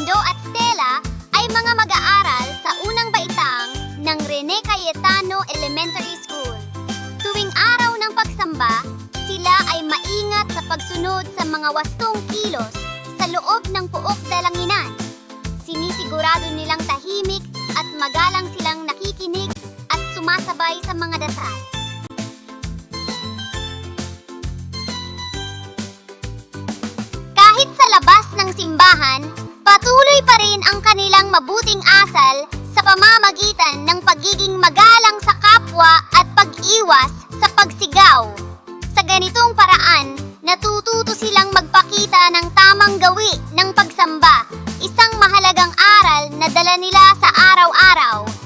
Fernando at Stella ay mga mag-aaral sa unang baitang ng Rene Cayetano Elementary School. Tuwing araw ng pagsamba, sila ay maingat sa pagsunod sa mga wastong kilos sa loob ng puok dalanginan. Sinisigurado nilang tahimik at magalang silang nakikinig at sumasabay sa mga dasal. Kahit sa labas ng simbahan, patuloy pa rin ang kanilang mabuting asal sa pamamagitan ng pagiging magalang sa kapwa at pag-iwas sa pagsigaw. Sa ganitong paraan, natututo silang magpakita ng tamang gawi ng pagsamba, isang mahalagang aral na dala nila sa araw-araw.